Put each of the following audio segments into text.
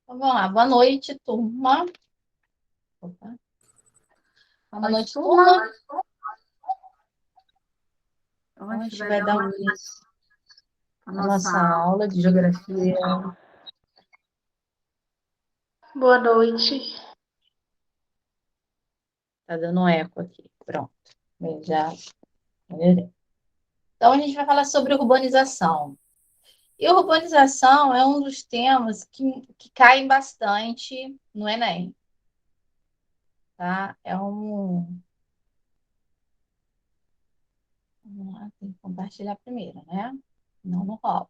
Então, vamos lá. Boa noite, turma. Opa. Boa Boa noite, noite, turma. turma. Então, Então, a a gente gente vai vai dar dar uma início a à nossa nossa aula. aula de geografia. Boa noite. Tá dando um eco aqui. Pronto. Eu já melhorei. Então, a gente vai falar sobre urbanização. E urbanização é um dos temas que caem bastante no Enem, tá? Vamos lá, tem que compartilhar primeiro, né? Não, não rola.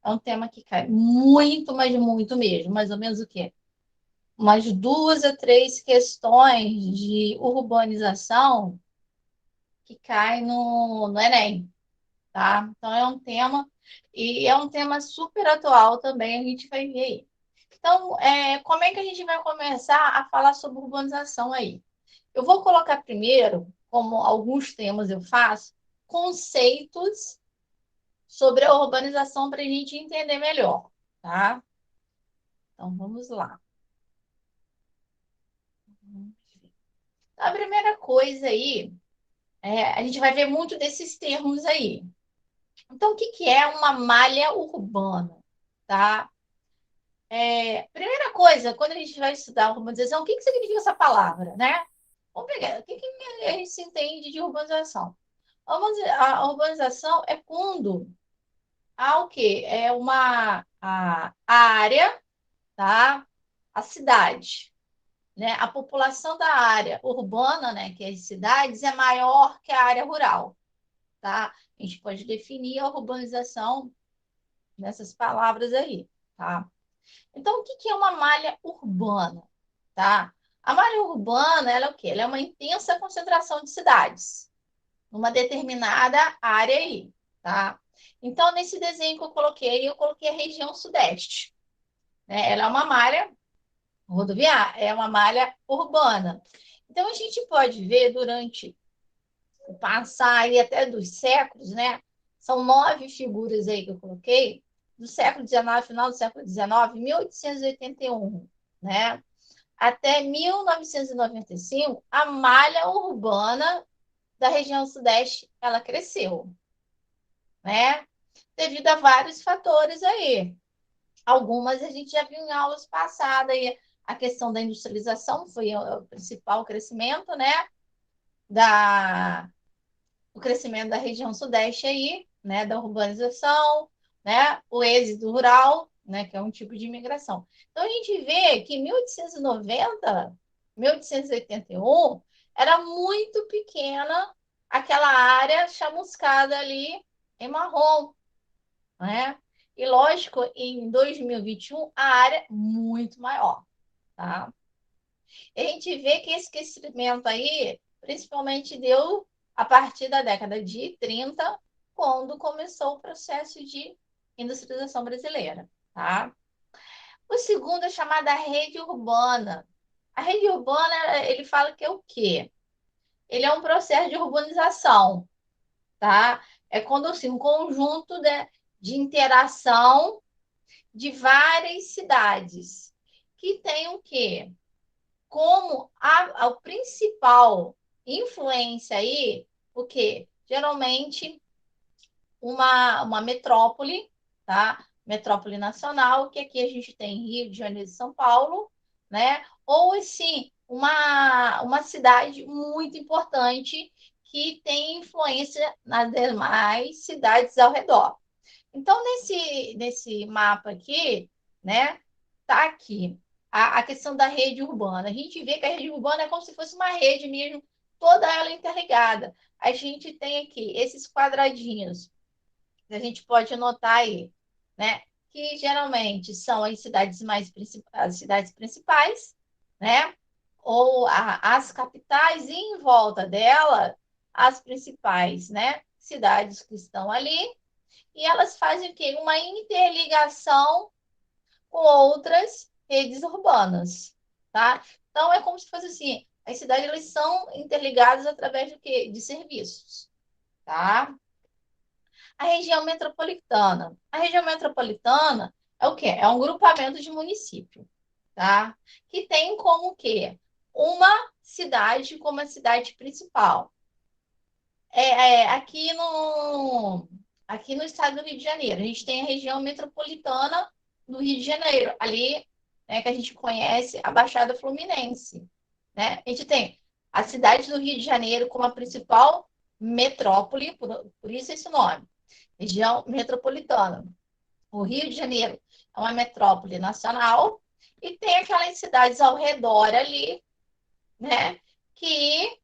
É um tema que cai muito, mas muito mesmo. Mais ou menos o quê? Umas duas a três questões de urbanização que caem no Enem, tá? Então e é um tema super atual também, a gente vai ver aí. Então, como é que a gente vai começar a falar sobre urbanização aí? Eu vou colocar primeiro, como alguns temas eu faço, conceitos sobre a urbanização para a gente entender melhor, tá? Então, vamos lá. A primeira coisa aí, a gente vai ver muito desses termos aí. Então, o que, que é uma malha urbana? Tá? Primeira coisa, quando a gente vai estudar urbanização, o que, que significa essa palavra, né? Vamos pegar, o que, que a gente se entende de urbanização? A urbanização é quando há o quê? É a área, tá? A cidade, né? A população da área urbana, né, que é as cidades, é maior que a área rural, tá? A gente pode definir a urbanização nessas palavras aí, tá? Então, o que que é uma malha urbana, tá? A malha urbana, ela é o quê? Ela é uma intensa concentração de cidades numa determinada área aí, tá? Então, nesse desenho que eu coloquei a região sudeste, né? Ela é uma malha rodoviária, é uma malha urbana. Então, a gente pode ver durante o passar aí até dos séculos, né? São 9 figuras aí que eu coloquei, do século XIX, final do século XIX, 1881, né? Até 1995, a malha urbana da região sudeste, ela cresceu, né? Devido a vários fatores aí. Algumas a gente já viu em aulas passadas aí, a questão da industrialização foi o principal crescimento, né? Da, o crescimento da região sudeste aí, né? Da urbanização, né? O êxodo rural, né? Que é um tipo de imigração. Então a gente vê que em 1890, 1881, era muito pequena aquela área chamuscada ali em marrom, né? E lógico, em 2021 a área é muito maior, tá? E a gente vê que esse crescimento aí, principalmente deu a partir da década de 30, quando começou o processo de industrialização brasileira, tá? O segundo é chamada rede urbana. A rede urbana, ele fala que é o quê? Ele é um processo de urbanização, tá? É quando assim, um conjunto de interação de várias cidades que tem o quê? Como a principal influência aí, o quê? Geralmente uma metrópole, tá? Metrópole nacional, que aqui a gente tem Rio de Janeiro e São Paulo, né? Ou assim, uma cidade muito importante que tem influência nas demais cidades ao redor. Então, nesse mapa aqui, né, tá aqui a questão da rede urbana. A gente vê que a rede urbana é como se fosse uma rede mesmo, toda ela interligada. A gente tem aqui esses quadradinhos, que a gente pode notar aí, né, que geralmente são as cidades as cidades principais, né, ou as capitais, e em volta dela, as principais, né, cidades que estão ali, e elas fazem o quê? Uma interligação com outras redes urbanas, tá? Então, é como se fosse assim, as cidades elas são interligadas através do quê? De serviços, tá? A região metropolitana. A região metropolitana, É o quê? É um grupamento de município, tá? Que tem como o quê? Uma cidade como a cidade principal. Aqui no estado do Rio de Janeiro, a gente tem a região metropolitana do Rio de Janeiro, ali, né, que a gente conhece a Baixada Fluminense, né? A gente tem a cidade do Rio de Janeiro como a principal metrópole, por isso esse nome, região metropolitana. O Rio de Janeiro é uma metrópole nacional e tem aquelas cidades ao redor ali, né, que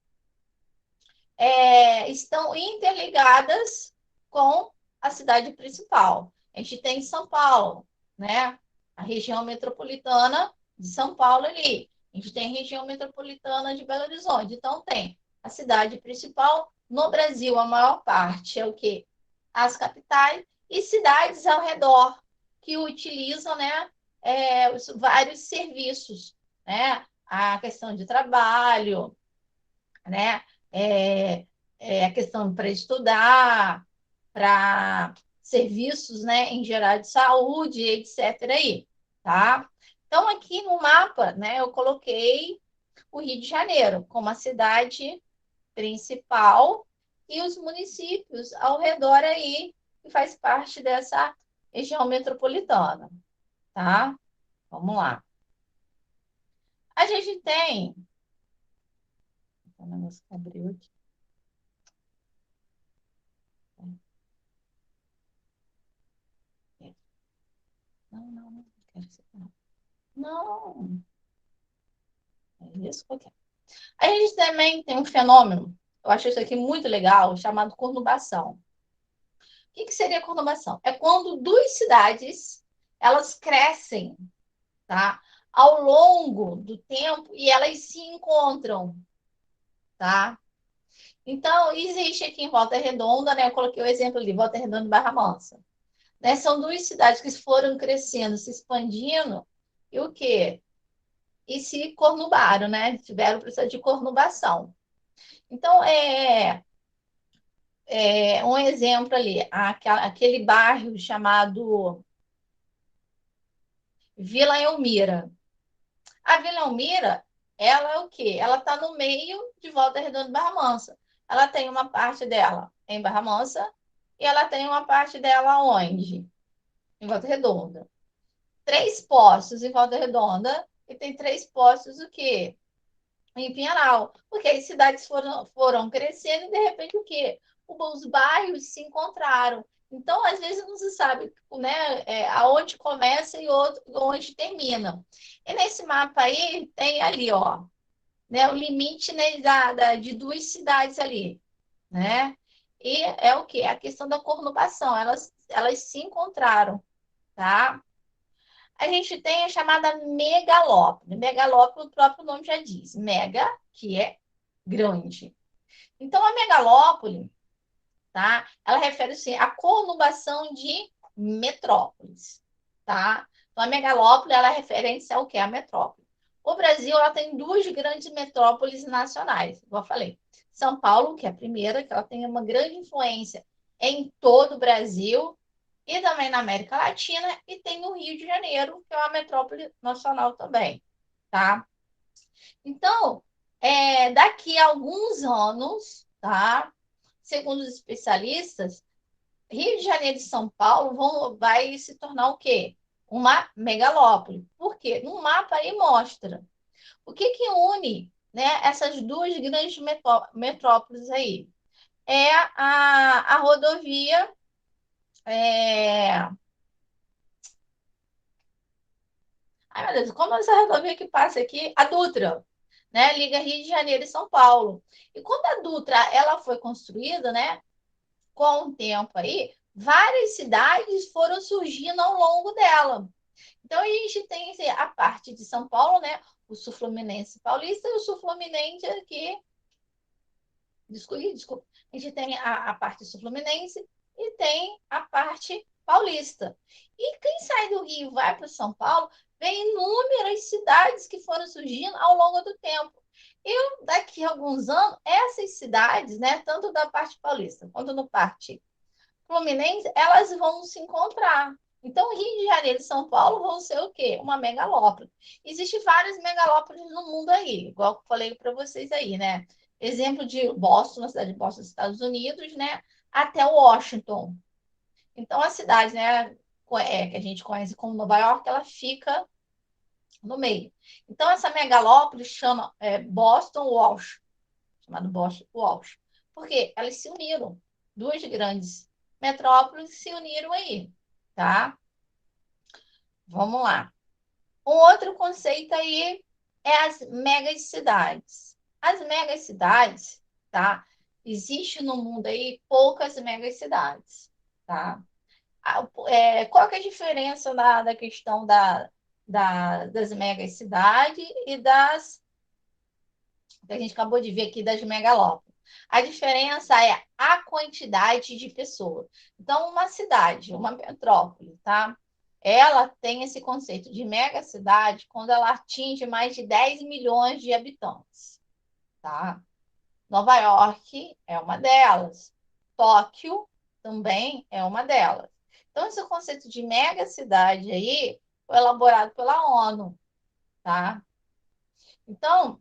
estão interligadas com a cidade principal. A gente tem São Paulo, né? A região metropolitana de São Paulo ali. A gente tem a região metropolitana de Belo Horizonte. Então, tem a cidade principal. No Brasil, a maior parte é o quê? As capitais e cidades ao redor que utilizam, né, vários serviços, né? A questão de trabalho, né? É, a questão para estudar, para serviços, né, em geral de saúde, etc. aí, tá? Então, aqui no mapa, né, eu coloquei o Rio de Janeiro como a cidade principal e os municípios ao redor aí, que faz parte dessa região metropolitana, tá? Vamos lá. A gente tem... O negócio que abriu aqui. Não quero isso, não. Não, é isso que eu quero. A gente também tem um fenômeno, eu acho isso aqui muito legal, chamado conurbação. O que seria conurbação? É quando duas cidades, elas crescem, tá? Ao longo do tempo e elas se encontram, tá? Então, existe aqui em Volta Redonda, né? Eu coloquei o exemplo ali, Volta Redonda e Barra Mansa. Né? São duas cidades que foram crescendo, se expandindo, e o quê? E se cornubaram, né? Tiveram processo de cornubação. Então, um exemplo ali, aquele bairro chamado Vila Elmira. A Vila Elmira, ela é o quê? Ela está no meio de Volta Redonda e Barra Mansa. Ela tem uma parte dela em Barra Mansa e ela tem uma parte dela onde? Em Volta Redonda. 3 postos em Volta Redonda e tem 3 postos o quê? Em Pinheiral, porque as cidades foram crescendo e de repente o quê? Os bairros se encontraram. Então, às vezes, não se sabe, né, aonde começa e onde termina. E nesse mapa aí tem ali, ó, né, o limite, né, de duas cidades ali, né? E é o quê? A questão da conurbação. Elas se encontraram, tá? A gente tem a chamada megalópole. Megalópole, o próprio nome já diz. Mega, que é grande. Então, a megalópole, tá? Ela refere-se à conurbação de metrópoles, tá? Então, a megalópole, ela é referência ao que? A metrópole. O Brasil, ela tem duas grandes metrópoles nacionais, como eu falei. São Paulo, que é a primeira, que ela tem uma grande influência em todo o Brasil, e também na América Latina, e tem o Rio de Janeiro, que é uma metrópole nacional também, tá? Então, daqui a alguns anos, tá? Segundo os especialistas, Rio de Janeiro e São Paulo vai se tornar o quê? Uma megalópole. Por quê? No mapa aí mostra. O que une, né, essas duas grandes metrópoles aí? É a rodovia é, Ai, meu Deus, como essa rodovia que passa aqui? A Dutra, né? Liga Rio de Janeiro e São Paulo. E quando a Dutra ela foi construída, né? Com o tempo aí, várias cidades foram surgindo ao longo dela. Então a gente tem assim, a parte de São Paulo, né? O Sul Fluminense Paulista e o Sul Fluminense aqui. Desculpa. A gente tem a parte sul-fluminense e tem a parte paulista. E quem sai do Rio e vai para São Paulo, vem inúmeras cidades que foram surgindo ao longo do tempo. E daqui a alguns anos, essas cidades, né, tanto da parte paulista quanto da parte fluminense, elas vão se encontrar. Então, Rio de Janeiro e São Paulo vão ser o quê? Uma megalópole. Existem várias megalópolis no mundo aí, igual eu falei para vocês aí, né? Exemplo de Boston, na cidade de Boston, Estados Unidos, né? Até Washington. Então, a cidade, né, que a gente conhece como Nova York, ela fica no meio. Então, essa megalópole chama Boston Walsh, chamado Boston Walsh, porque elas se uniram. Duas grandes metrópoles se uniram aí, tá? Vamos lá. Um outro conceito aí é as megacidades. As megacidades, tá? Existe no mundo aí poucas megacidades, tá? Qual que é a diferença da questão das megacidades e das que a gente acabou de ver aqui das megalópolis? A diferença é a quantidade de pessoas. Então, uma cidade, uma metrópole, tá? Ela tem esse conceito de megacidade quando ela atinge mais de 10 milhões de habitantes, tá? Nova York é uma delas. Tóquio também é uma delas. Então, esse conceito de megacidade aí foi elaborado pela ONU, tá? Então,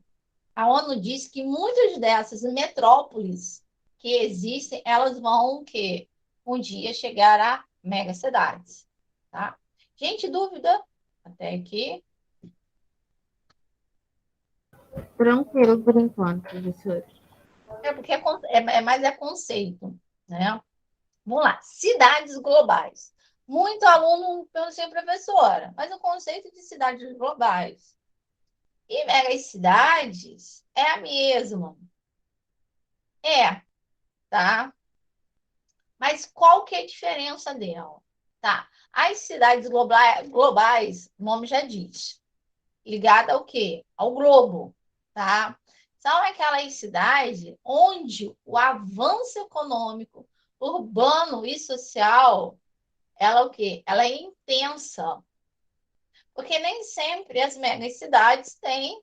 a ONU diz que muitas dessas metrópoles que existem, elas vão que um dia chegar a megacidades, tá? Gente, dúvida até aqui? Tranquilo por enquanto, professor. É porque mais é conceito, né? Vamos lá, cidades globais. Muito aluno pelo seu professora, mas o conceito de cidades globais e megacidades é a mesma. É, tá? Mas qual que é a diferença dela? Tá? As cidades globais, o nome já diz, ligada ao quê? Ao globo, tá? São aquelas cidades onde o avanço econômico, urbano e social, ela é o quê? Ela é intensa. Porque nem sempre as megacidades têm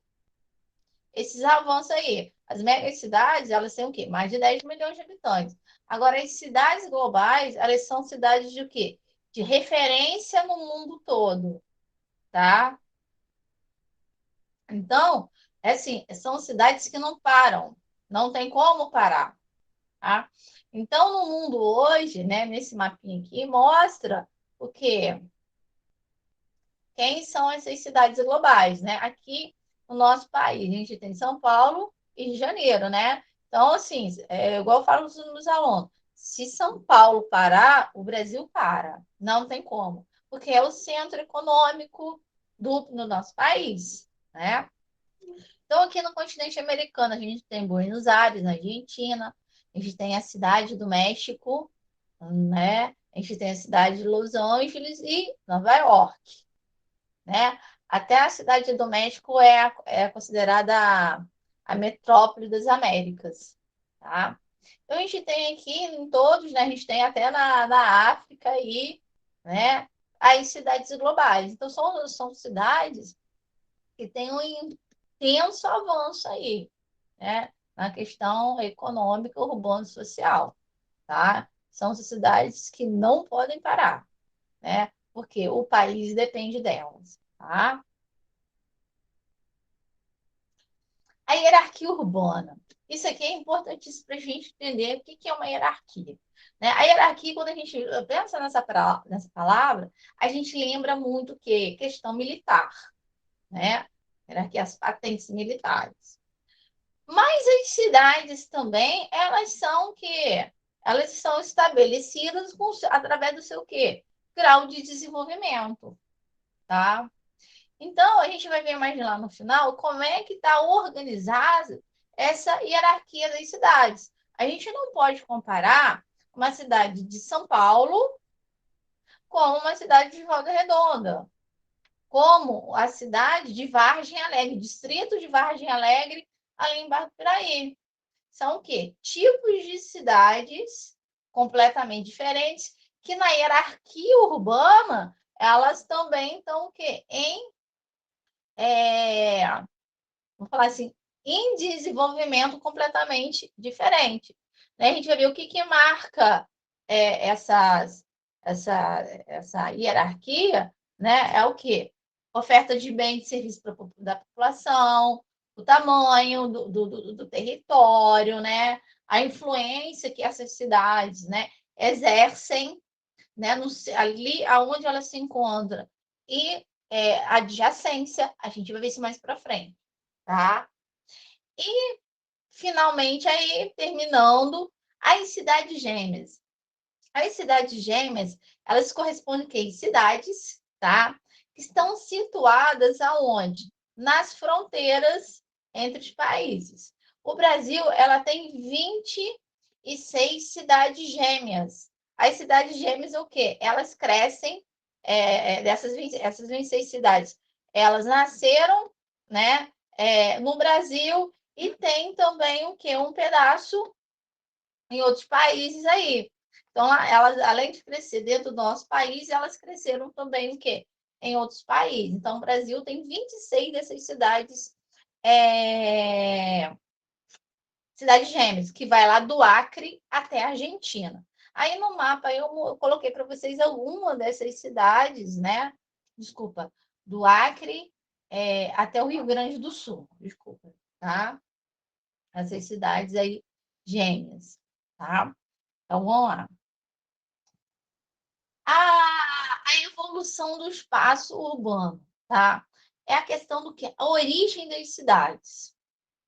esses avanços aí. As megacidades, elas têm o quê? Mais de 10 milhões de habitantes. Agora, as cidades globais, elas são cidades de o quê? De referência no mundo todo, tá? Então, é assim, são cidades que não param, não tem como parar, tá? Então, no mundo hoje, né, nesse mapinha aqui, mostra o quê? Quem são essas cidades globais, né? Aqui no nosso país, a gente tem São Paulo e Rio de Janeiro, né? Então, assim, igual eu falo para os meus alunos, se São Paulo parar, o Brasil para. Não tem como. Porque é o centro econômico do nosso país, né? Então, aqui no continente americano, a gente tem Buenos Aires, na Argentina, a gente tem a cidade do México, né? A gente tem a cidade de Los Angeles e Nova York, né? Até a cidade do México é considerada a metrópole das Américas, tá? Então, a gente tem aqui em todos, né? A gente tem até na África aí, né? As cidades globais. Então, são cidades que têm um intenso avanço aí, né? Na questão econômica, urbana e social, tá? São cidades que não podem parar, né? Porque o país depende delas, tá? A hierarquia urbana. Isso aqui é importantíssimo para a gente entender o que é uma hierarquia, né? A hierarquia, quando a gente pensa nessa palavra, a gente lembra muito que questão militar, né? Hierarquia, as patentes militares. Mas as cidades também, elas são estabelecidas através do seu quê? Grau de desenvolvimento, tá? Então, a gente vai ver mais lá no final como é que está organizada essa hierarquia das cidades. A gente não pode comparar uma cidade de São Paulo com uma cidade de Volta Redonda, como a cidade de Vargem Alegre, distrito de Vargem Alegre, ali em Barra do Piraí. São o quê? Tipos de cidades completamente diferentes, que na hierarquia urbana, elas também estão o quê? É, vamos falar assim, em desenvolvimento completamente diferente, né? A gente vai ver o que marca essas essa hierarquia, né, é o quê? Oferta de bens e serviços da população, o tamanho do território, né, a influência que essas cidades, né, exercem, né, ali aonde elas se encontram, e a adjacência, a gente vai ver isso mais para frente, tá? E, finalmente, aí, terminando, as cidades gêmeas. As cidades gêmeas, elas correspondem a cidades, tá? Que estão situadas aonde? Nas fronteiras entre os países. O Brasil, ela tem 26 cidades gêmeas. As cidades gêmeas, o quê? Elas crescem, essas 26 cidades, elas nasceram, né, no Brasil, e tem também o quê? Um pedaço em outros países aí. Então, elas, além de crescer dentro do nosso país, elas cresceram também o quê? Em outros países. Então, o Brasil tem 26 dessas cidades gêmeas, que vai lá do Acre até a Argentina. Aí no mapa eu coloquei para vocês algumas dessas cidades, né? Desculpa, do Acre até o Rio Grande do Sul, desculpa, tá? Essas cidades aí gêmeas, tá? Então vamos lá. A evolução do espaço urbano, tá? É a questão do que? A origem das cidades,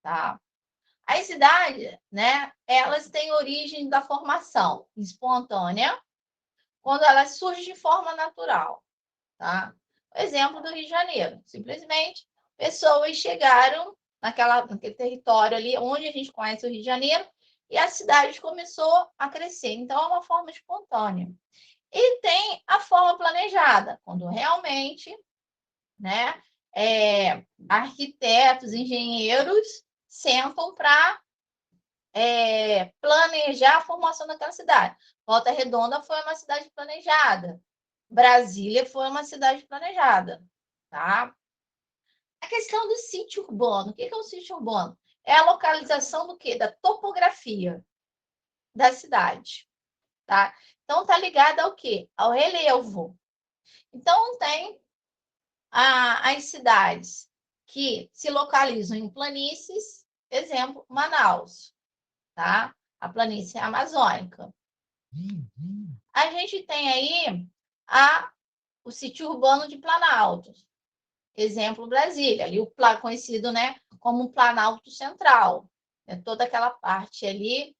tá? As cidades, né, elas têm origem da formação espontânea, quando elas surgem de forma natural, tá? O exemplo do Rio de Janeiro, simplesmente pessoas chegaram naquele território ali, onde a gente conhece o Rio de Janeiro, e a cidade começou a crescer. Então, é uma forma espontânea. E tem a forma planejada, quando realmente, né, arquitetos, engenheiros sentam para planejar a formação daquela cidade. Volta Redonda foi uma cidade planejada. Brasília foi uma cidade planejada, tá? A questão do sítio urbano. O que é o sítio urbano? É a localização do quê? Da topografia da cidade, tá? Então, tá ligada ao quê? Ao relevo. Então, tem as cidades que se localizam em planícies, exemplo, Manaus, tá? A planície amazônica. A gente tem aí o sítio urbano de Planalto, exemplo, Brasília, ali o conhecido, né, como Planalto Central, toda aquela parte ali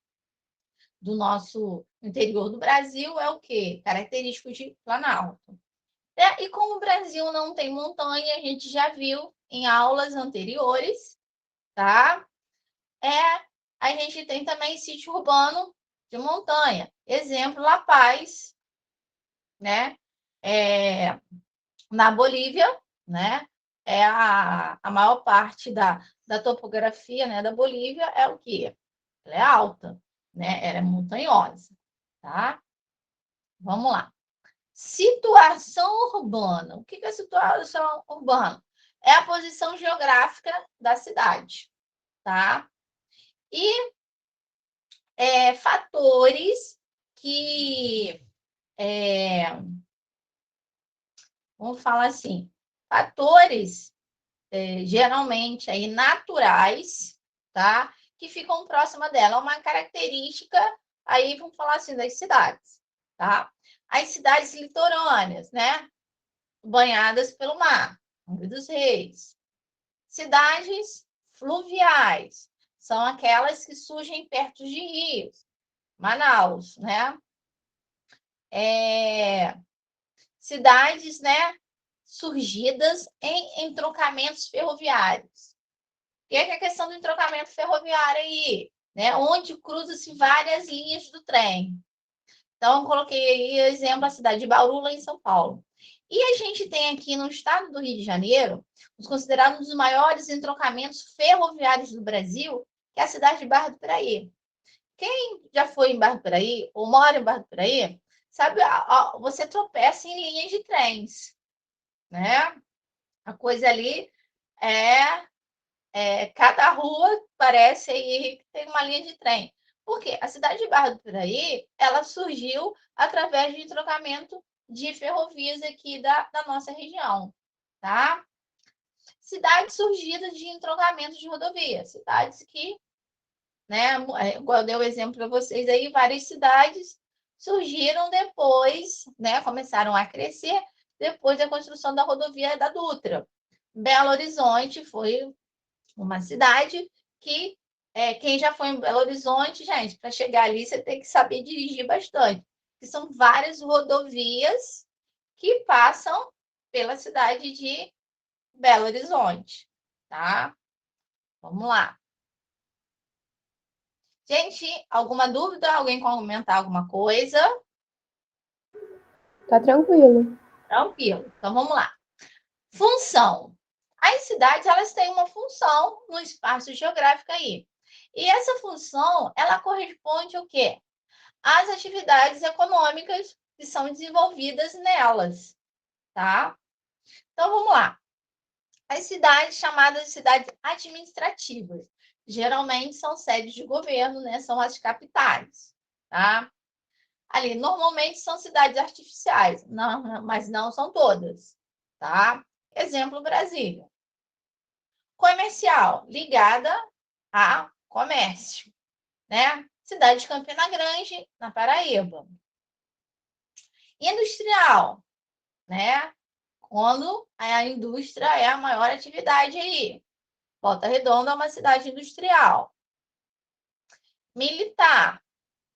do nosso interior do Brasil é o quê? Característico de Planalto. E como o Brasil não tem montanha, a gente já viu em aulas anteriores, tá? A gente tem também sítio urbano de montanha. Exemplo, La Paz, né? Na Bolívia, né? A maior parte da topografia, né, da Bolívia é o quê? Ela é alta, né? Ela é montanhosa, tá? Vamos lá. Situação urbana. O que é situação urbana? É a posição geográfica da cidade, tá? E fatores que, vamos falar assim, fatores geralmente aí naturais, tá? Que ficam próxima dela. Uma característica, aí vamos falar assim, das cidades, tá? As cidades litorâneas, né? Banhadas pelo mar, Angra dos Reis. Cidades fluviais, são aquelas que surgem perto de rios. Manaus, né? Cidades, né, surgidas em entroncamentos ferroviários. O que é a questão do entroncamento ferroviário aí? Né? Onde cruzam-se várias linhas do trem. Então, eu coloquei aí exemplo a cidade de Bauru, lá em São Paulo. E a gente tem aqui no estado do Rio de Janeiro, os considerados um dos maiores entroncamentos ferroviários do Brasil, que é a cidade de Barra do Piraí. Quem já foi em Barra do Piraí, ou mora em Barra do Piraí, sabe, você tropeça em linhas de trens, né? A coisa ali cada rua parece aí que tem uma linha de trem. Porque a cidade de Barra do Piraí, ela surgiu através de trocamento de ferrovias aqui da nossa região, tá? Cidades surgidas de entroncamento de rodovias, cidades que, né, igual eu dei o exemplo para vocês aí, várias cidades surgiram depois, né, começaram a crescer depois da construção da rodovia da Dutra. Belo Horizonte foi uma cidade que, quem já foi em Belo Horizonte, gente, para chegar ali você tem que saber dirigir bastante, que são várias rodovias que passam pela cidade de Belo Horizonte, tá? Vamos lá. Gente, alguma dúvida? Alguém comentar alguma coisa? Tá tranquilo. Tranquilo. Então vamos lá. Função. As cidades, elas têm uma função no espaço geográfico aí. E essa função, ela corresponde ao quê? Às atividades econômicas que são desenvolvidas nelas, tá? Então vamos lá. As cidades chamadas de cidades administrativas, geralmente são sedes de governo, né? São as capitais, tá? Ali, normalmente são cidades artificiais, não, mas não são todas, tá? Exemplo, Brasília. Comercial, ligada a comércio, né? Cidade de Campina Grande, na Paraíba. Industrial, né? Quando a indústria é a maior atividade aí. Volta Redonda é uma cidade industrial. Militar,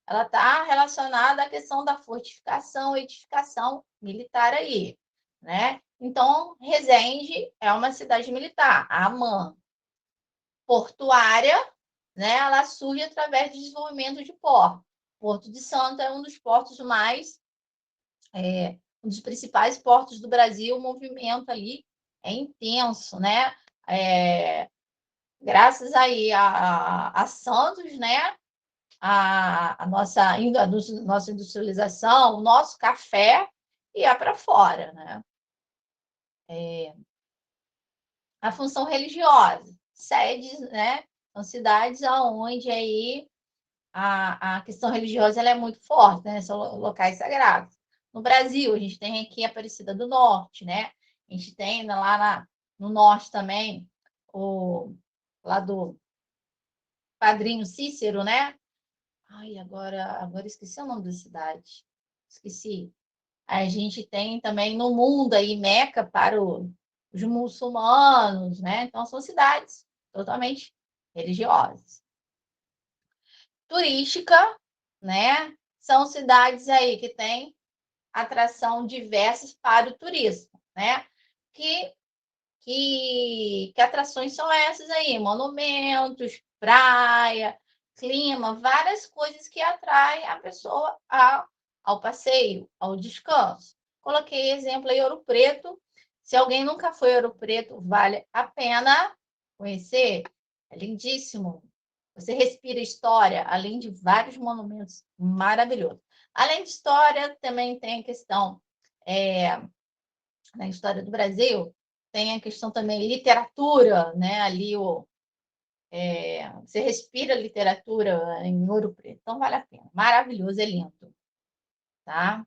ela está relacionada à questão da fortificação, edificação militar aí, né? Então, Resende é uma cidade militar, a AMAN. Portuária, né? Ela surge através do desenvolvimento de porto. Porto de Santos é um dos portos mais, um dos principais portos do Brasil. O movimento ali é intenso, né? Graças aí a Santos, né? A nossa industrialização, o nosso café ia para fora, né? A função religiosa, sedes, né? São cidades onde aí a questão religiosa ela é muito forte, né? São locais sagrados. No Brasil, a gente tem aqui a Aparecida do Norte, né? A gente tem no norte também, lá do Padrinho Cícero, né? Ai, agora esqueci o nome da cidade. Esqueci. A gente tem também no mundo aí Meca para os muçulmanos, né? Então são cidades totalmente religiosas. Turística, né? São cidades aí que têm atração diversas para o turismo, né? Que atrações são essas aí? Monumentos, praia, clima, várias coisas que atraem a pessoa ao passeio, ao descanso. Coloquei exemplo aí, Ouro Preto. Se alguém nunca foi a Ouro Preto, vale a pena conhecer. É lindíssimo. Você respira história, além de vários monumentos maravilhosos. Além de história, também tem a questão na história do Brasil, tem a questão também literatura, né? Ali você respira literatura em Ouro Preto, então vale a pena. Maravilhoso, é lindo, tá?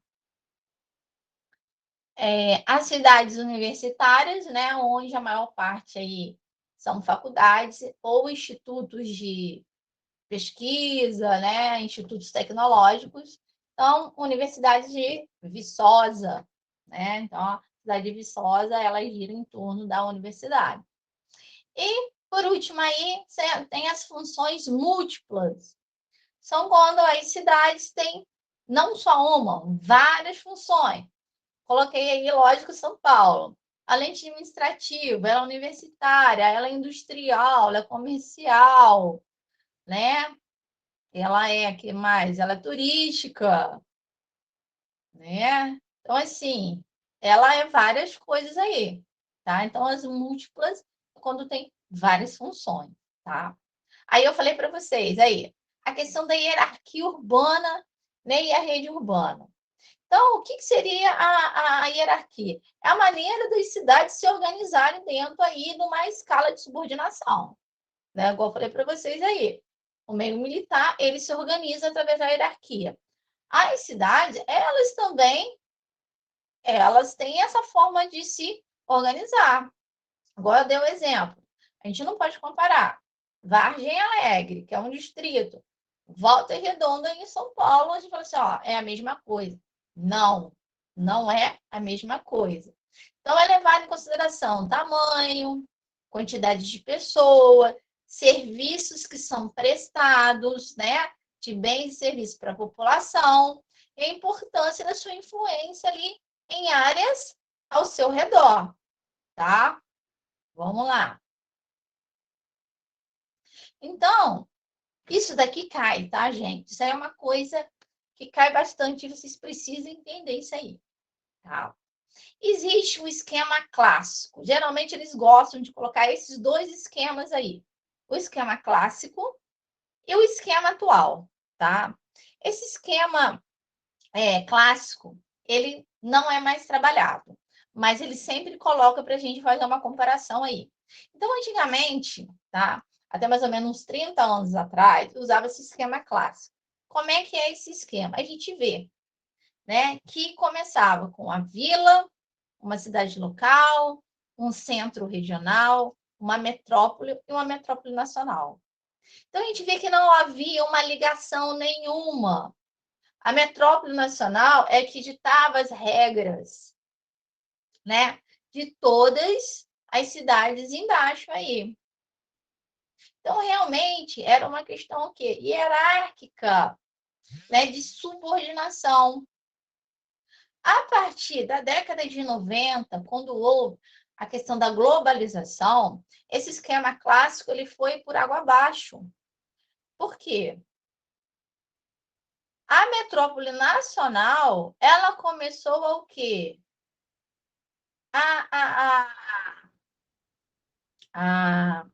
As cidades universitárias, né? Onde a maior parte aí são faculdades ou institutos de pesquisa, né? Institutos tecnológicos. Então, Universidade de Viçosa, né? Então, a cidade de Viçosa, ela gira em torno da universidade. E, por último, aí tem as funções múltiplas. São quando as cidades têm não só uma, várias funções. Coloquei aí, lógico, São Paulo. Além de administrativa, ela é universitária, ela é industrial, ela é comercial, né? Ela é, que mais? Ela é turística, né? Então, assim, ela é várias coisas aí, tá? Então, as múltiplas, quando tem várias funções, tá? Aí eu falei para vocês aí, a questão da hierarquia urbana, né, e a rede urbana. Então, o que seria a hierarquia? É a maneira das cidades se organizarem dentro aí de uma escala de subordinação, né? Igual eu falei para vocês aí. O meio militar, ele se organiza através da hierarquia. As cidades, elas têm essa forma de se organizar. Agora eu dei um exemplo. A gente não pode comparar. Vargem Alegre, que é um distrito, Volta Redonda em São Paulo, a gente fala assim, ó, é a mesma coisa. Não, não é a mesma coisa. Então, é levado em consideração tamanho, quantidade de pessoas, serviços que são prestados, né, de bens e serviços para a população, e a importância da sua influência ali em áreas ao seu redor, tá? Vamos lá. Então, isso daqui cai, tá, gente? Isso aí é uma coisa que cai bastante e vocês precisam entender isso aí, tá? Existe um esquema clássico. Geralmente, eles gostam de colocar esses dois esquemas aí. O esquema clássico e o esquema atual, tá? Esse esquema clássico, ele não é mais trabalhado, mas ele sempre coloca para a gente fazer uma comparação aí. Então, antigamente, tá? Até mais ou menos uns 30 anos atrás, usava esse esquema clássico. Como é que é esse esquema? A gente vê, né, que começava com a vila, uma cidade local, um centro regional, uma metrópole e uma metrópole nacional. Então, a gente vê que não havia uma ligação nenhuma. A metrópole nacional é que ditava as regras, né, de todas as cidades embaixo aí. Então, realmente, era uma questão o quê? Hierárquica, né, de subordinação. A partir da década de 90, quando houve a questão da globalização, esse esquema clássico ele foi por água abaixo. Por quê? A metrópole nacional, ela começou a o quê? A, a,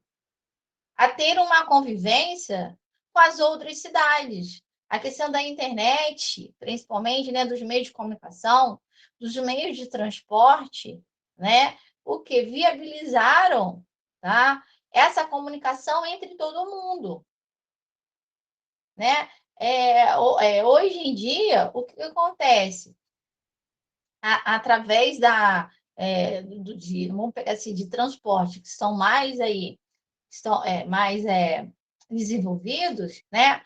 a ter uma convivência com as outras cidades. A questão da internet, principalmente, né, dos meios de comunicação, dos meios de transporte, né, o que viabilizaram, tá, essa comunicação entre todo mundo, né? Hoje em dia, o que acontece? Através vamos pegar assim, de transporte, que são mais aí, estão mais desenvolvidos, né?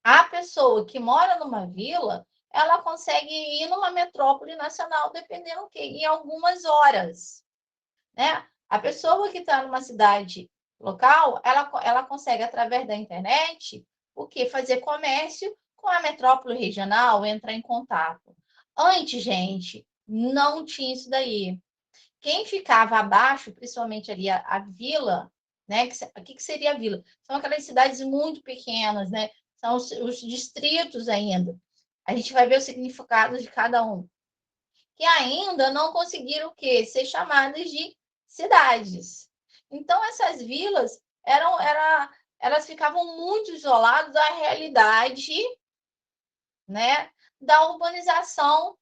A pessoa que mora numa vila, ela consegue ir numa metrópole nacional, dependendo do quê? Em algumas horas, né? A pessoa que está numa cidade local, ela consegue, através da internet, o quê? Fazer comércio com a metrópole regional, entrar em contato. Antes, gente, não tinha isso daí. Quem ficava abaixo, principalmente ali a vila, né? O que seria a vila? São aquelas cidades muito pequenas, né? São os distritos ainda. A gente vai ver o significado de cada um. Que ainda não conseguiram o quê? Ser chamadas de cidades. Então, essas vilas elas ficavam muito isoladas da realidade, né, da urbanização,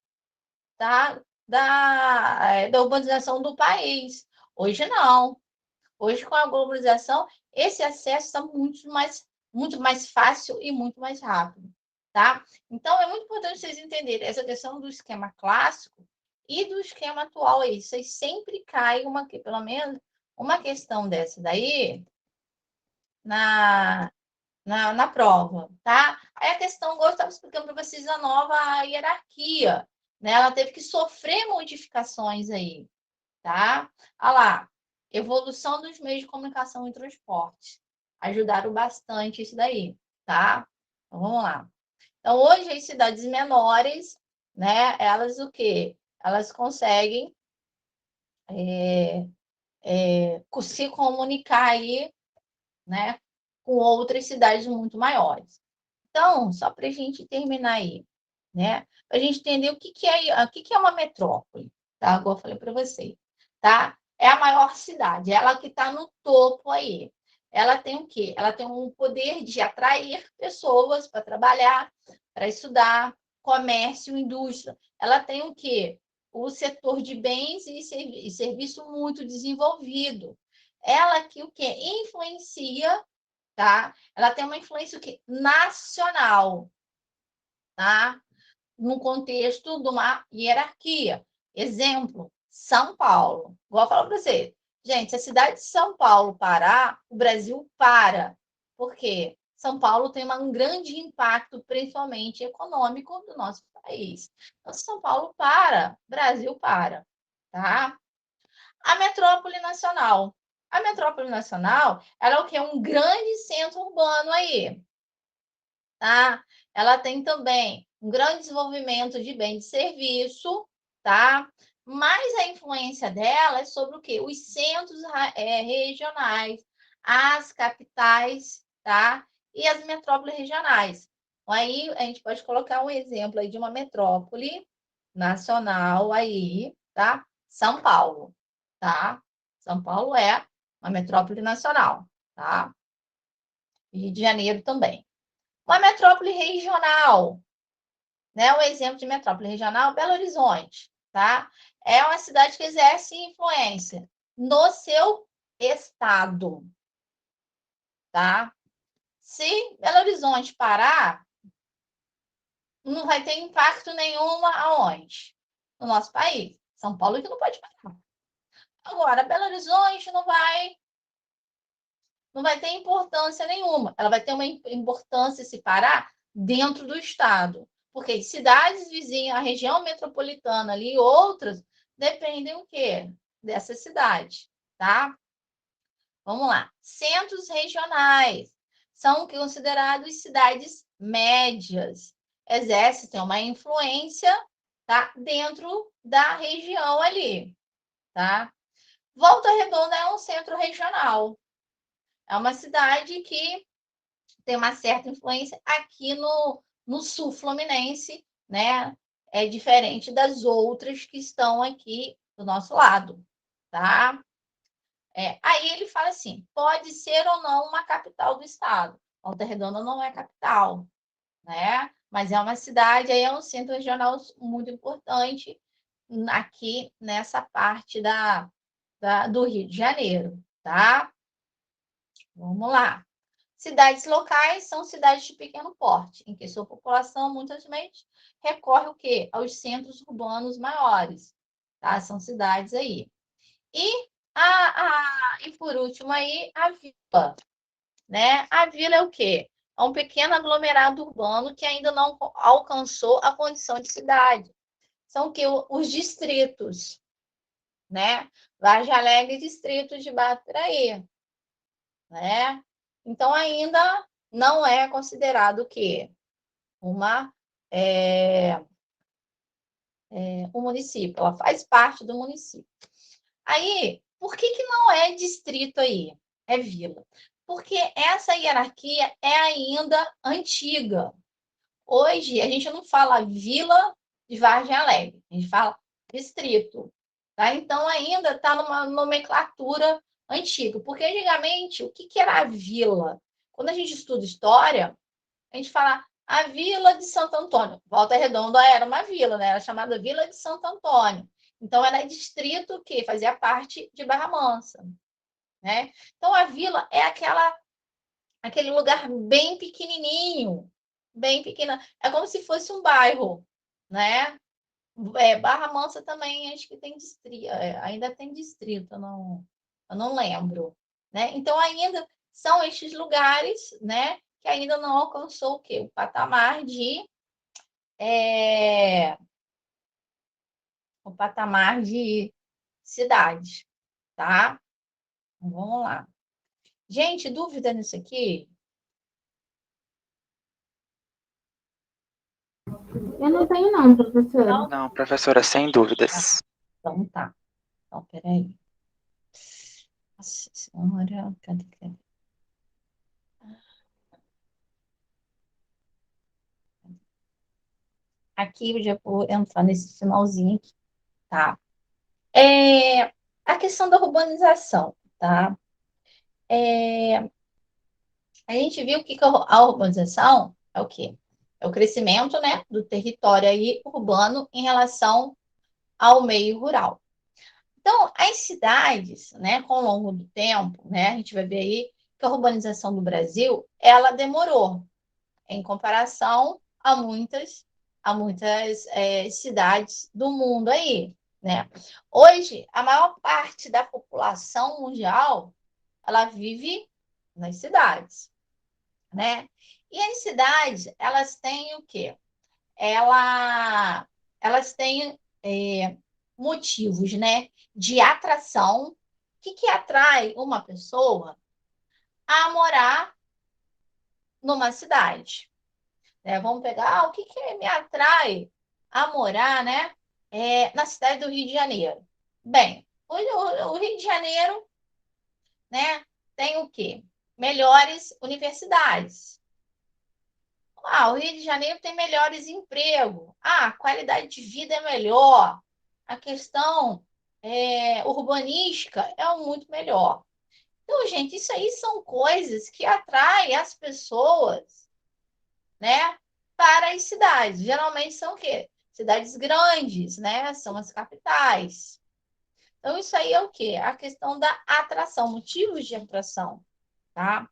tá? Da urbanização do país. Hoje não. Hoje, com a globalização, esse acesso está muito mais fácil e muito mais rápido, tá? Então, é muito importante vocês entenderem essa questão do esquema clássico e do esquema atual aí. Vocês sempre caem pelo menos uma questão dessa daí na prova, tá? Aí a questão, eu estava explicando para vocês a nova hierarquia, né? Ela teve que sofrer modificações aí, tá? Olha lá, evolução dos meios de comunicação e transporte. Ajudaram bastante isso daí, tá? Então, vamos lá. Então, hoje, as cidades menores, né? Elas o quê? Elas conseguem se comunicar aí, né? Com outras cidades muito maiores. Então, só para a gente terminar aí, né? Para a gente entender o que é uma metrópole, tá? Igual eu falei para vocês, tá? É a maior cidade, ela que está no topo aí. Ela tem o quê? Ela tem um poder de atrair pessoas para trabalhar, para estudar, comércio, indústria. Ela tem o quê? O setor de bens e serviço muito desenvolvido. Ela que o quê? Influencia tá? Ela tem uma influência nacional, tá? No contexto de uma hierarquia. Exemplo, São Paulo. Igual eu falo para você. Gente, se a cidade de São Paulo parar, o Brasil para. Por quê? São Paulo tem um grande impacto, principalmente econômico, do nosso país. Então, se São Paulo para, o Brasil para. Tá? A metrópole nacional. A metrópole nacional, ela é o quê? Um grande centro urbano aí. Tá? Ela tem também um grande desenvolvimento de bem de serviço, tá? Mas a influência dela é sobre o quê? Os centros regionais, as capitais, tá? E as metrópoles regionais. Aí a gente pode colocar um exemplo aí de uma metrópole nacional aí, tá? São Paulo, tá? São Paulo é uma metrópole nacional, tá? Rio de Janeiro também. Uma metrópole regional, né? Um exemplo de metrópole regional, Belo Horizonte, tá? É uma cidade que exerce influência no seu estado, tá? Se Belo Horizonte parar, não vai ter impacto nenhum aonde? No nosso país. São Paulo que não pode parar. Agora, Belo Horizonte não vai ter importância nenhuma. Ela vai ter uma importância se parar dentro do estado. Porque cidades vizinhas, a região metropolitana ali e outras, dependem o quê? Dessa cidade, tá? Vamos lá. Centros regionais são considerados cidades médias. Exercem uma influência, tá? Dentro da região ali, tá? Volta Redonda é um centro regional. É uma cidade que tem uma certa influência aqui no sul fluminense, né? É diferente das outras que estão aqui do nosso lado, tá? Aí ele fala assim: pode ser ou não uma capital do estado. Volta Redonda não é capital, né? Mas é uma cidade, aí é um centro regional muito importante aqui nessa parte do Rio de Janeiro, tá? Vamos lá. Cidades locais são cidades de pequeno porte, em que sua população muitas vezes recorre o quê? Aos centros urbanos maiores, tá? São cidades aí. E por último aí, a vila, né? A vila é o quê? É um pequeno aglomerado urbano que ainda não alcançou a condição de cidade. São o quê? Os distritos, né? Vargem Alegre, distrito de Batraí, né? Então, ainda não é considerado o quê? É, um município, ela faz parte do município. Aí, por que não é distrito aí? É vila. Porque essa hierarquia é ainda antiga. Hoje, a gente não fala vila de Vargem Alegre, a gente fala distrito. Tá? Então, ainda está numa nomenclatura antiga. Porque, antigamente, o que era a vila? Quando a gente estuda história, a gente fala a Vila de Santo Antônio. Volta Redonda era uma vila, né? Era chamada Vila de Santo Antônio. Então, era distrito que fazia parte de Barra Mansa, né? Então, a vila é aquele lugar bem pequenininho, bem pequena. É como se fosse um bairro, né? Barra Mansa também, acho que tem distrito, ainda tem distrito, eu não lembro, né? Então, ainda são estes lugares, né? Que ainda não alcançou o quê? O patamar é, de cidade, tá? Então, vamos lá. Gente, dúvida nisso aqui? Eu não tenho não, professora. Não, professora, sem dúvidas. Então tá. Então, peraí. Nossa senhora, cadê? Aqui eu já vou entrar nesse finalzinho aqui, tá? A questão da urbanização, tá? A gente viu que a urbanização é o quê? É o crescimento, né, do território aí urbano em relação ao meio rural. Então, as cidades, né, com o longo do tempo, né, a gente vai ver aí que a urbanização do Brasil, ela demorou em comparação a muitas cidades do mundo aí, né? Hoje, a maior parte da população mundial, ela vive nas cidades, né? E as cidades, elas têm o quê? Elas têm motivos, né, de atração. O que atrai uma pessoa a morar numa cidade? Vamos pegar o que me atrai a morar, né, na cidade do Rio de Janeiro. Bem, o Rio de Janeiro, né, tem o quê? Melhores universidades. O Rio de Janeiro tem melhores empregos. A qualidade de vida é melhor. A questão urbanística é muito melhor. Então, gente, isso aí são coisas que atraem as pessoas, né, para as cidades. Geralmente são o quê? Cidades grandes, né? São as capitais. Então, isso aí é o quê? A questão da atração, motivos de atração, tá?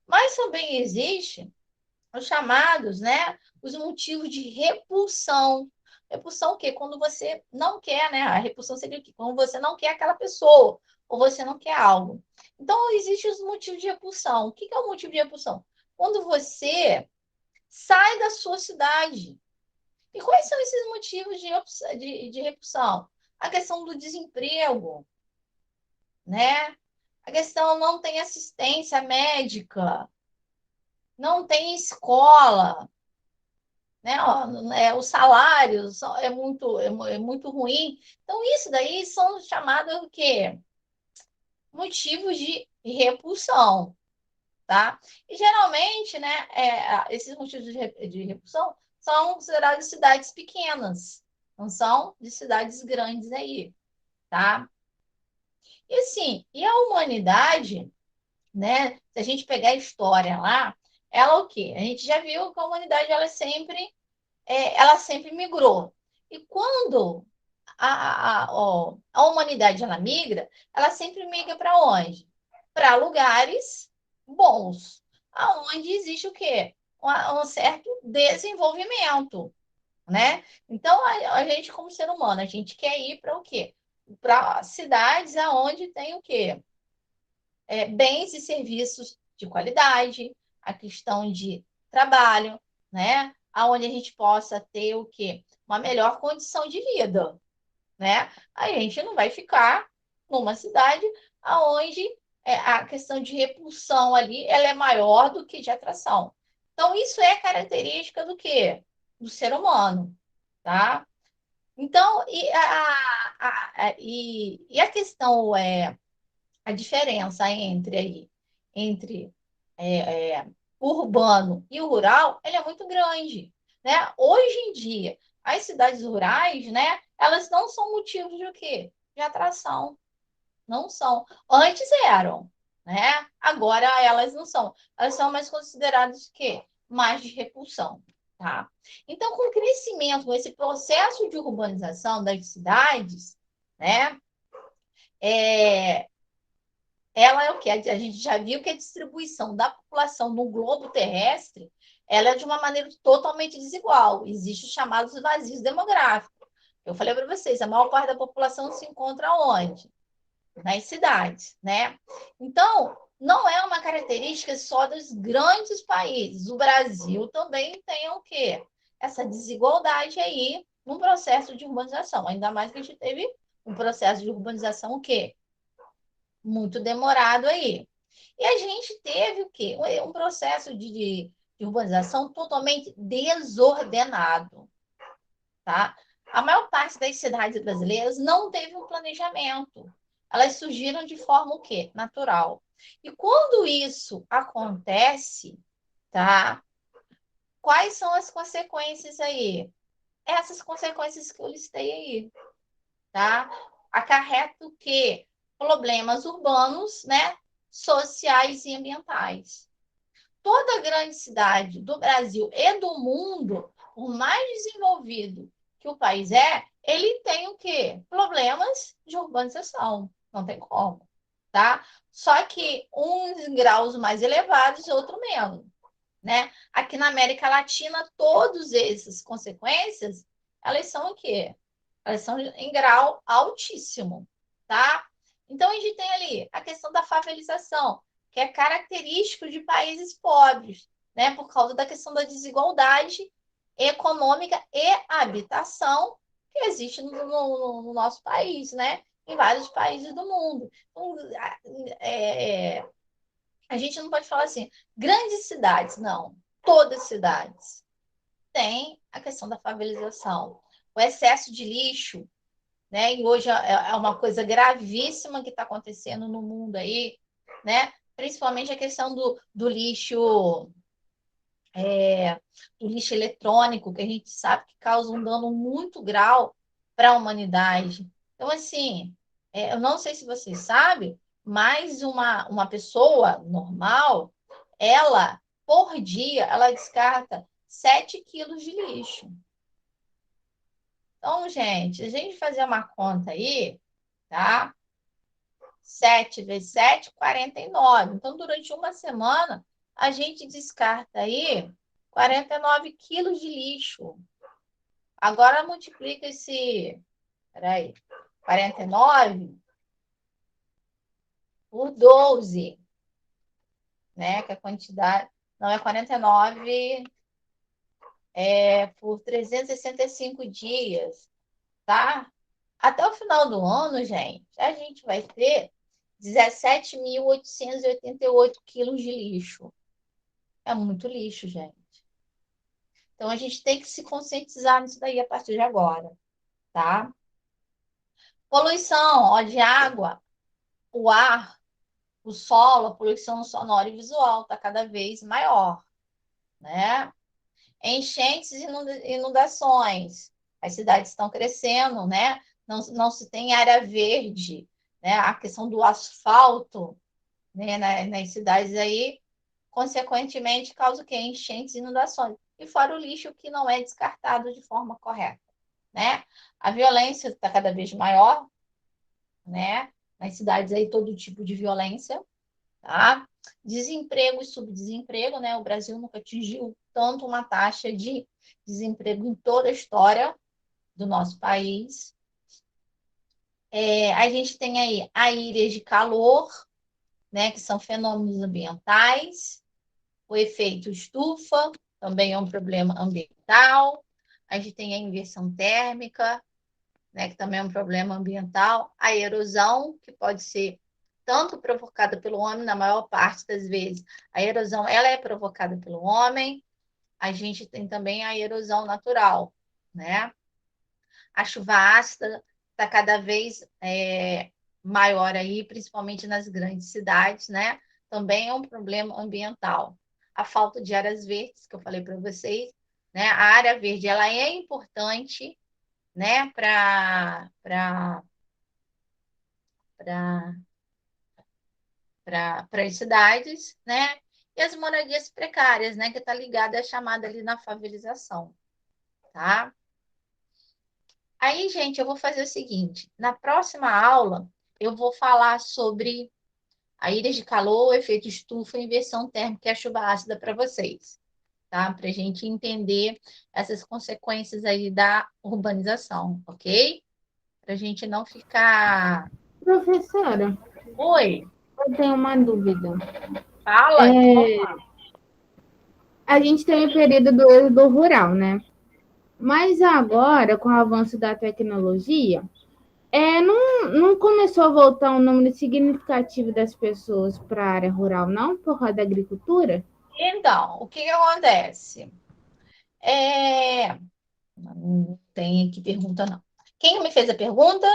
Mas também existe os chamados, né? Os motivos de repulsão. Repulsão o quê? Quando você não quer, né? A repulsão seria o quê? Quando você não quer aquela pessoa, ou você não quer algo. Então, existem os motivos de repulsão. O que é o motivo de repulsão? Quando você sai da sua cidade. E quais são esses motivos de repulsão? A questão do desemprego, né? A questão não tem assistência médica, não tem escola, né? Os salários é muito ruim. Então, isso daí são chamados o quê? Motivos de repulsão, tá? E geralmente, né, esses motivos de repulsão são considerados cidades pequenas, não são de cidades grandes aí, tá? E assim, e a humanidade, né? Se a gente pegar a história lá, ela o quê? A gente já viu que a humanidade ela sempre migrou. E quando a humanidade ela migra, ela sempre migra para onde? Para lugares bons, aonde existe o quê? Um certo desenvolvimento, né? Então, a gente, como ser humano, a gente quer ir para o quê? Para cidades aonde tem o quê? Bens e serviços de qualidade, a questão de trabalho, né? Aonde a gente possa ter o quê? Uma melhor condição de vida, né? A gente não vai ficar numa cidade aonde a questão de repulsão ali ela é maior do que de atração. Então, isso é característica do quê? Do ser humano, tá? Então, e a questão a diferença entre o urbano e o rural, ele é muito grande, né? Hoje em dia, as cidades rurais, né, elas não são motivos de o quê? De atração. Não são. Antes eram, né? Agora elas não são. Elas são mais consideradas o quê? Mais de repulsão, tá? Então, com o crescimento, com esse processo de urbanização das cidades, né? É, ela é o que a gente já viu que a distribuição da população no globo terrestre ela é de uma maneira totalmente desigual. Existem os chamados vazios demográficos. Eu falei para vocês, a maior parte da população se encontra onde? Nas cidades, né? Então, não é uma característica só dos grandes países. O Brasil também tem o quê? Essa desigualdade aí no processo de urbanização. Ainda mais que a gente teve um processo de urbanização o quê? Muito demorado aí. E a gente teve o quê? Um processo de urbanização totalmente desordenado, tá? A maior parte das cidades brasileiras não teve um planejamento. Elas surgiram de forma o quê? Natural. E quando isso acontece, tá? Quais são as consequências aí? Essas consequências que eu listei aí, tá? Acarreta o quê? Problemas urbanos, né? Sociais e ambientais. Toda grande cidade do Brasil e do mundo, por mais desenvolvido que o país ele tem o quê? Problemas de urbanização. Não tem como. tá? Só que uns em graus mais elevados e outros menos, né? Aqui na América Latina, todas essas consequências, elas são o quê? Elas são em grau altíssimo, tá? Então, a gente tem ali a questão da favelização, que é característico de países pobres, né? Por causa da questão da desigualdade econômica e habitação que existe no nosso país, né? Em vários países do mundo. Então, a gente não pode falar assim, grandes cidades, não. Todas as cidades têm a questão da favelização. O excesso de lixo, né? E hoje é uma coisa gravíssima que está acontecendo no mundo aí, né? Principalmente a questão do lixo, do lixo eletrônico, que a gente sabe que causa um dano muito grave para a humanidade. Então, assim, eu não sei se vocês sabem, mas uma pessoa normal, ela, por dia, ela descarta 7 quilos de lixo. Então, gente, a gente fazer uma conta aí, tá? 7 vezes 7, 49. Então, durante uma semana, a gente descarta aí 49 quilos de lixo. Agora, multiplica esse, peraí, 49 por 12, né? Que a quantidade, não é 49, por 365 dias, tá? Até o final do ano, gente, a gente vai ter 17.888 quilos de lixo. É muito lixo, gente. Então, a gente tem que se conscientizar nisso daí a partir de agora, tá? Poluição, ó, de água, o ar, o solo, a poluição sonora e visual está cada vez maior, né? Enchentes e inundações. As cidades estão crescendo, né? Não se tem área verde, né? A questão do asfalto, né? Nas cidades aí, consequentemente, causa o quê? Enchentes e inundações. E fora o lixo que não é descartado de forma correta, né? A violência está cada vez maior, né? Nas cidades aí, todo tipo de violência, tá? Desemprego e subdesemprego, né? O Brasil nunca atingiu tanto uma taxa de desemprego em toda a história do nosso país. A gente tem aí a ilhas de calor, né? Que são fenômenos ambientais. O efeito estufa também é um problema ambiental. A gente tem a inversão térmica, né, que também é um problema ambiental. A erosão, que pode ser tanto provocada pelo homem, na maior parte das vezes. A erosão ela é provocada pelo homem. A gente tem também a erosão natural, né? A chuva ácida está cada vez maior aí, principalmente nas grandes cidades, né? Também é um problema ambiental. A falta de áreas verdes, que eu falei para vocês, né? A área verde ela é importante, né? Para as cidades, né? E as moradias precárias, né? Que está ligada à chamada ali na favelização, tá? Aí, gente, eu vou fazer o seguinte: na próxima aula, eu vou falar sobre a ilha de calor, o efeito estufa, inversão térmica e a chuva ácida para vocês, tá? Para a gente entender essas consequências aí da urbanização, ok? Para a gente não ficar. Professora, Oi, eu tenho uma dúvida. fala, então vamos É, lá. a gente tem o período do êxodo rural, né? Mas agora, com o avanço da tecnologia, não começou a voltar um número significativo das pessoas para a área rural, não? Por causa da agricultura? Então, o que acontece? Não tem aqui pergunta, não. Quem me fez a pergunta?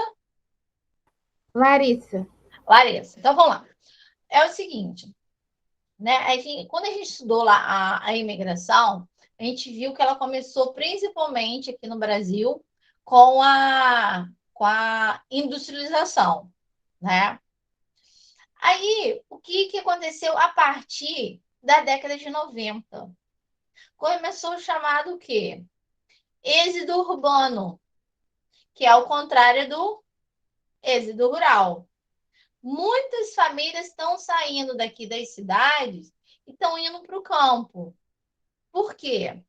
Larissa, Larissa. Então, vamos lá. É o seguinte, né? Quando a gente estudou lá a imigração, a gente viu que ela começou principalmente aqui no Brasil com a industrialização, né? Aí, o que aconteceu a partir da década de 90? Começou o chamado o quê? Êxodo urbano, que é o contrário do êxodo rural. muitas famílias estão saindo daqui das cidades e estão indo para o campo. Por quê?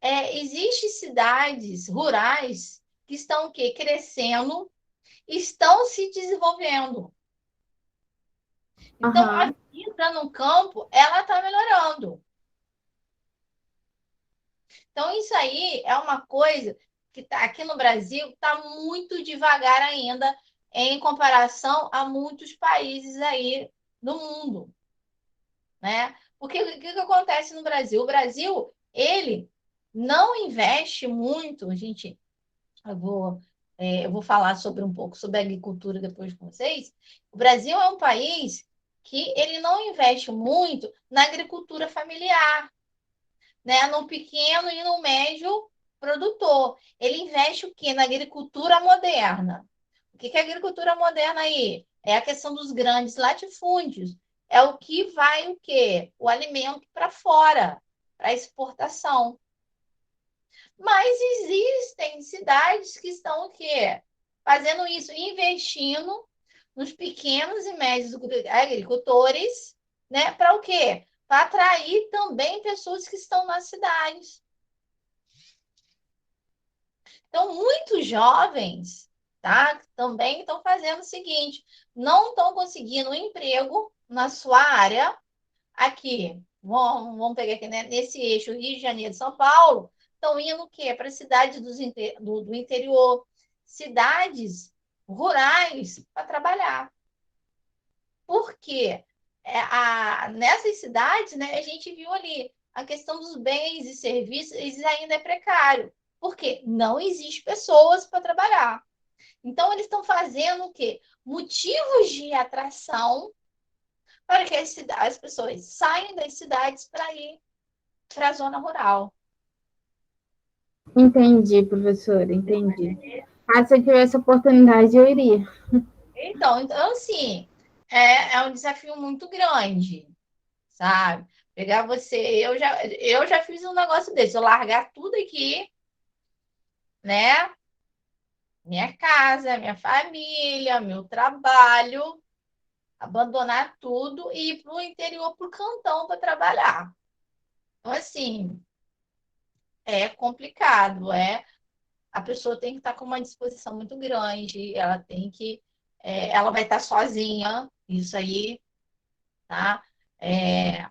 Existem cidades rurais que estão o quê? Crescendo, estão se desenvolvendo. Então, a vida no campo, ela está melhorando. Então, isso aí é uma coisa que aqui no Brasil está muito devagar ainda em comparação a muitos países aí do mundo, né? Porque o que acontece no Brasil? O Brasil, ele não investe muito, gente, eu vou falar sobre um pouco sobre a agricultura depois com vocês. O Brasil é um país que ele não investe muito na agricultura familiar, né? No pequeno e no médio produtor. Ele investe o quê? Na agricultura moderna. O que é agricultura moderna aí? É a questão dos grandes latifúndios. É o que vai o quê? O alimento para fora, para exportação. Mas existem cidades que estão o quê? Fazendo isso, investindo nos pequenos e médios agricultores, né? Para o quê? Para atrair também pessoas que estão nas cidades. Então, muitos jovens, tá? Também estão fazendo o seguinte: não estão conseguindo um emprego na sua área aqui. Vamos pegar aqui, né? Nesse eixo Rio de Janeiro, São Paulo, estão indo o quê? Para cidades do interior, cidades rurais para trabalhar. Por quê? Nessas cidades, né, a gente viu ali a questão dos bens e serviços, eles ainda é precário. Por quê? Não existe pessoas para trabalhar. Então, eles estão fazendo o quê? Motivos de atração para que as pessoas saiam das cidades para ir para a zona rural. Entendi, professora, entendi. Ah, se eu tivesse oportunidade, eu iria. Então assim, é um desafio muito grande, sabe? Pegar você, eu já fiz um negócio desse, eu largar tudo aqui, né? Minha casa, minha família, meu trabalho, abandonar tudo e ir para o interior, para o cantão para trabalhar. Então, assim, é complicado, a pessoa tem que estar com uma disposição muito grande, ela tem que, ela vai estar sozinha, isso aí, tá? É,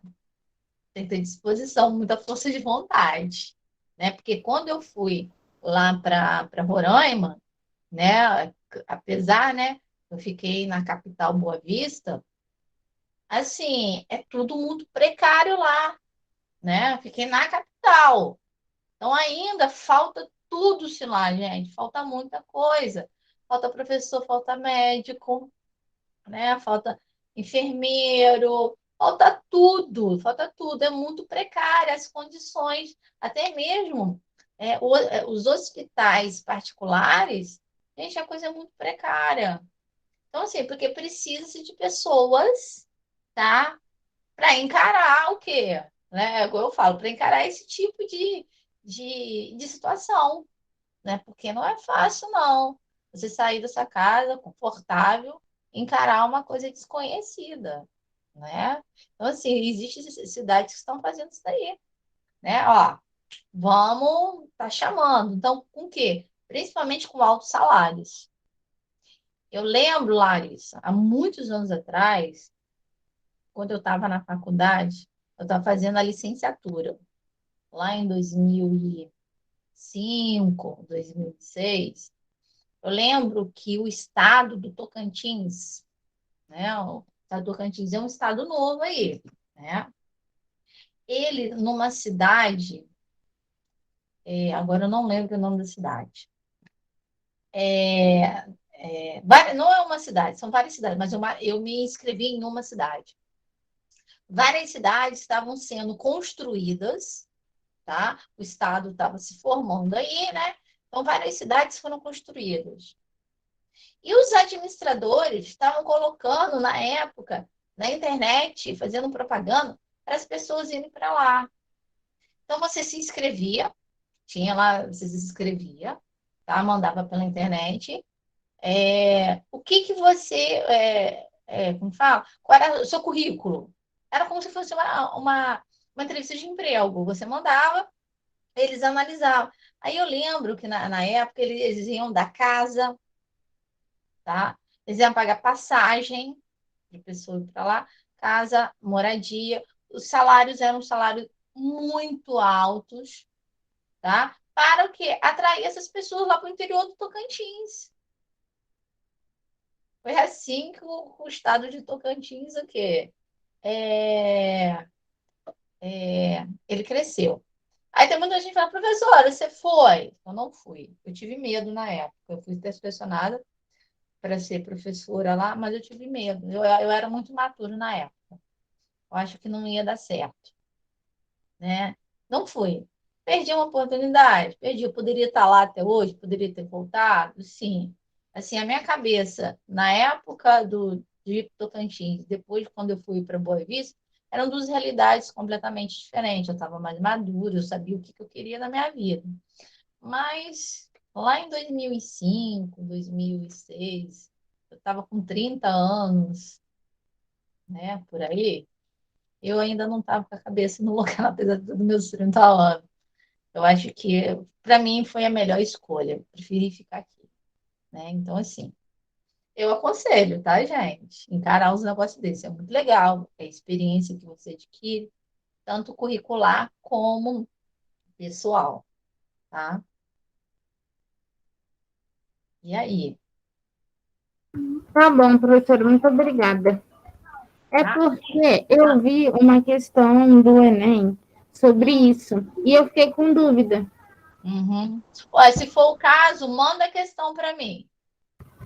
tem que ter disposição, muita força de vontade, né? Porque quando eu fui lá para Roraima, né? Apesar, né? Eu fiquei na capital Boa Vista, assim, é tudo muito precário lá, né? Fiquei na capital. Então, ainda falta tudo-se lá, gente. Falta muita coisa. Falta professor, falta médico, né? Falta enfermeiro, falta tudo, falta tudo. É muito precária as condições, até mesmo os hospitais particulares, gente, a coisa é muito precária. Então, assim, porque precisa-se de pessoas, tá? Para encarar o quê? Né? Igual eu falo, para encarar esse tipo de situação, né? Porque não é fácil, não. Você sair dessa casa confortável, encarar uma coisa desconhecida, né? Então, assim, existem cidades que estão fazendo isso daí, né? Ó, tá chamando. Então, com o quê? Principalmente com altos salários. Eu lembro, Larissa, há muitos anos atrás, quando eu estava na faculdade, eu estava fazendo a licenciatura, lá em 2005, 2006. Eu lembro que o estado do Tocantins, né? O estado do Tocantins é um estado novo aí, né? Ele, numa cidade, agora eu não lembro o nome da cidade. Não é uma cidade, são várias cidades, mas eu me inscrevi em uma cidade. Várias cidades estavam sendo construídas, tá? O estado estava se formando aí, né? Então, várias cidades foram construídas. E os administradores estavam colocando, na época, na internet, fazendo propaganda para as pessoas irem para lá. Então, você se inscrevia, tinha lá, você se inscrevia, tá? Mandava pela internet, O que que você, como fala? Qual era o seu currículo? Era como se fosse uma entrevista de emprego. Você mandava, eles analisavam. Aí eu lembro que na época eles iam dar casa, tá? Eles iam pagar passagem de pessoa para lá, casa, moradia. Os salários eram salários muito altos, tá? Para o quê? Atrair essas pessoas lá para o interior do Tocantins. Foi assim que o estado de Tocantins, o quê? É, ele cresceu. Aí tem muita gente que fala, professora, você foi? Eu não fui. Eu tive medo na época. Eu fui inspecionada para ser professora lá, mas eu tive medo. Eu era muito maturo na época. Eu acho que não ia dar certo, né? Não fui. Perdi uma oportunidade, perdi. Eu poderia estar lá até hoje, poderia ter voltado, sim. Assim, a minha cabeça, na época de Tocantins, depois, quando eu fui para Boa Vista, eram duas realidades completamente diferentes. Eu estava mais madura, eu sabia o que que eu queria na minha vida. Mas lá em 2005, 2006, eu estava com 30 anos, né, por aí, eu ainda não estava com a cabeça no local, apesar dos meus 30 anos. Eu acho que, para mim, foi a melhor escolha. Preferi ficar aqui, né? Então, assim, eu aconselho, tá, gente? Encarar uns negócios desses. É muito legal. É a experiência que você adquire, tanto curricular como pessoal, tá? E aí? Tá bom, professora, muito obrigada. É Tá? porque eu vi uma questão do Enem sobre Hum, isso e eu fiquei com dúvida. uhum. Olha, se for o caso, manda a questão para mim.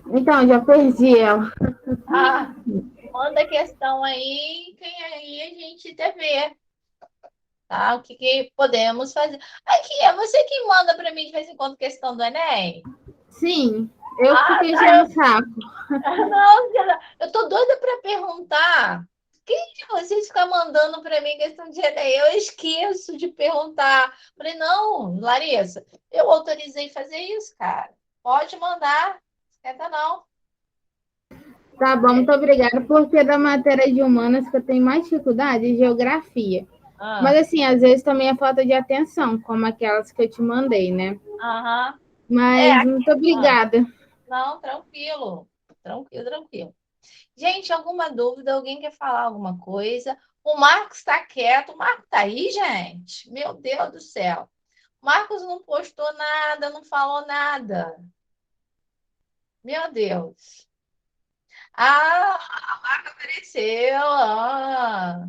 Então, já perdi ela. Ah, manda a questão aí, que aí a gente até vê, tá? O que que podemos fazer. Aqui, é você que manda para mim de vez em quando questão do Enem? Sim, eu que Ah, fiquei tá. enchendo o saco. Não, eu tô doida para perguntar. Quem de vocês fica mandando para mim questão de Enem? Eu esqueço de perguntar. Falei, não, Larissa, eu autorizei fazer isso, cara. Pode mandar. Esquenta não. Tá bom, muito obrigada. Porque da matéria de humanas que eu tenho mais dificuldade é geografia. Mas, Ah, assim, às vezes também é falta de atenção, como aquelas que eu te mandei, né? aham. É, Mas muito ah, obrigada. não, tranquilo. Tranquilo, tranquilo. Gente, alguma dúvida? Alguém quer falar alguma coisa? O Marcos está quieto. O Marcos está aí, gente? Meu Deus do céu. O Marcos não postou nada, não falou nada. Meu Deus. Ah, a Marca apareceu. Ah,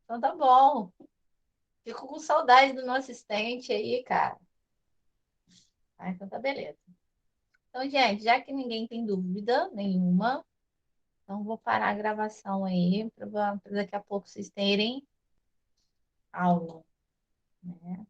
então tá bom. Fico com saudade do nosso assistente aí, cara. Ah, então tá beleza. Então, gente, já que ninguém tem dúvida nenhuma, então vou parar a gravação aí para daqui a pouco vocês terem aula, né?